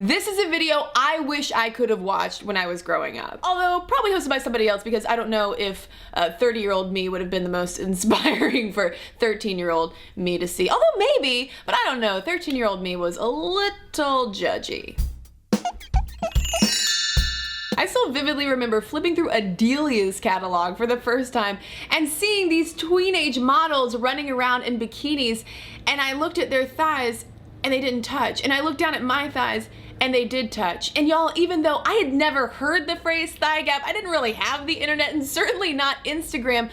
This is a video I wish I could have watched when I was growing up. Although probably hosted by somebody else, because I don't know if 30-year-old me would have been the most inspiring for 13-year-old me to see. Although maybe, but I don't know. 13-year-old me was a little judgy. I still vividly remember flipping through Adelia's catalog for the first time and seeing these tweenage models running around in bikinis, and I looked at their thighs and they didn't touch. And I looked down at my thighs and they did touch. And y'all, even though I had never heard the phrase thigh gap, I didn't really have the internet and certainly not Instagram,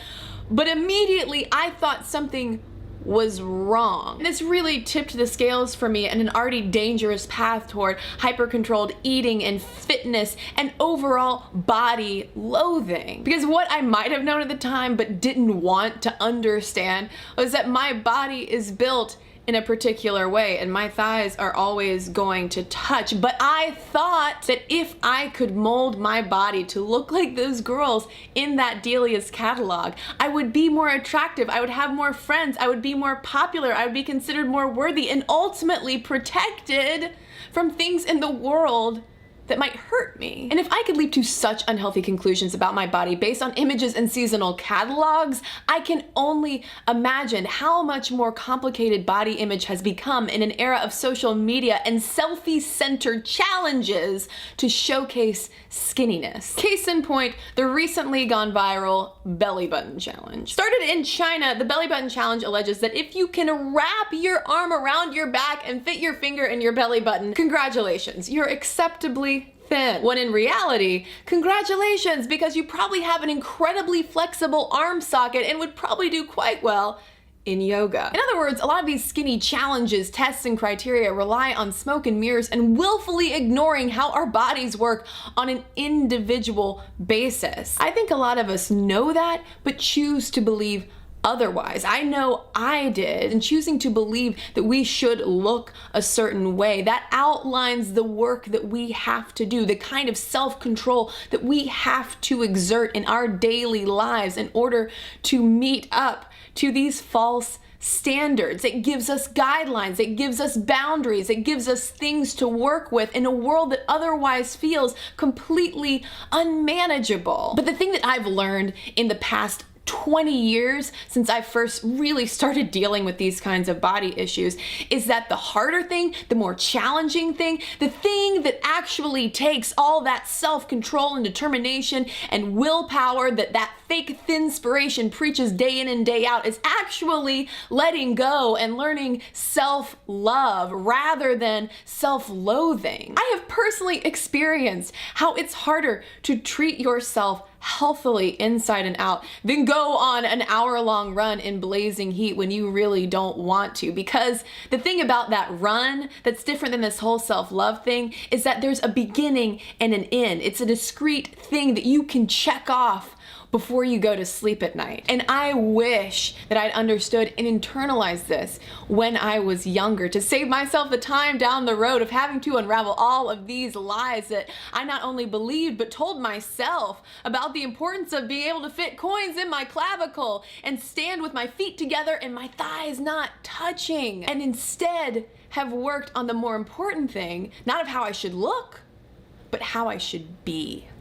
but immediately I thought something was wrong. This really tipped the scales for me in an already dangerous path toward hyper-controlled eating and fitness and overall body loathing. Because what I might have known at the time but didn't want to understand was that my body is built in a particular way and my thighs are always going to touch. But I thought that if I could mold my body to look like those girls in that Delia's catalog, I would be more attractive, I would have more friends, I would be more popular, I would be considered more worthy and ultimately protected from things in the world that might hurt me. And if I could leap to such unhealthy conclusions about my body based on images and seasonal catalogs, I can only imagine how much more complicated body image has become in an era of social media and selfie-centered challenges to showcase skinniness. Case in point, the recently gone viral belly button challenge. Started in China, the belly button challenge alleges that if you can wrap your arm around your back and fit your finger in your belly button, congratulations, you're acceptably thin. When in reality, congratulations, because you probably have an incredibly flexible arm socket and would probably do quite well in yoga. In other words, a lot of these skinny challenges, tests, and criteria rely on smoke and mirrors and willfully ignoring how our bodies work on an individual basis. I think a lot of us know that, but choose to believe otherwise. I know I did, and choosing to believe that we should look a certain way, that outlines the work that we have to do, the kind of self-control that we have to exert in our daily lives in order to meet up to these false standards. It gives us guidelines, it gives us boundaries, it gives us things to work with in a world that otherwise feels completely unmanageable. But the thing that I've learned in the past 20 years since I first really started dealing with these kinds of body issues is that the harder thing, the more challenging thing, the thing that actually takes all that self-control and determination and willpower that fake thinspiration preaches day in and day out is actually letting go and learning self-love rather than self-loathing. I have personally experienced how it's harder to treat yourself healthily inside and out than go on an hour-long run in blazing heat when you really don't want to. Because the thing about that run that's different than this whole self-love thing is that there's a beginning and an end. It's a discrete thing that you can check off before you go to sleep at night. And I wish that I'd understood and internalized this when I was younger to save myself the time down the road of having to unravel all of these lies that I not only believed but told myself about the importance of being able to fit coins in my clavicle and stand with my feet together and my thighs not touching, and instead have worked on the more important thing, not of how I should look, but how I should be.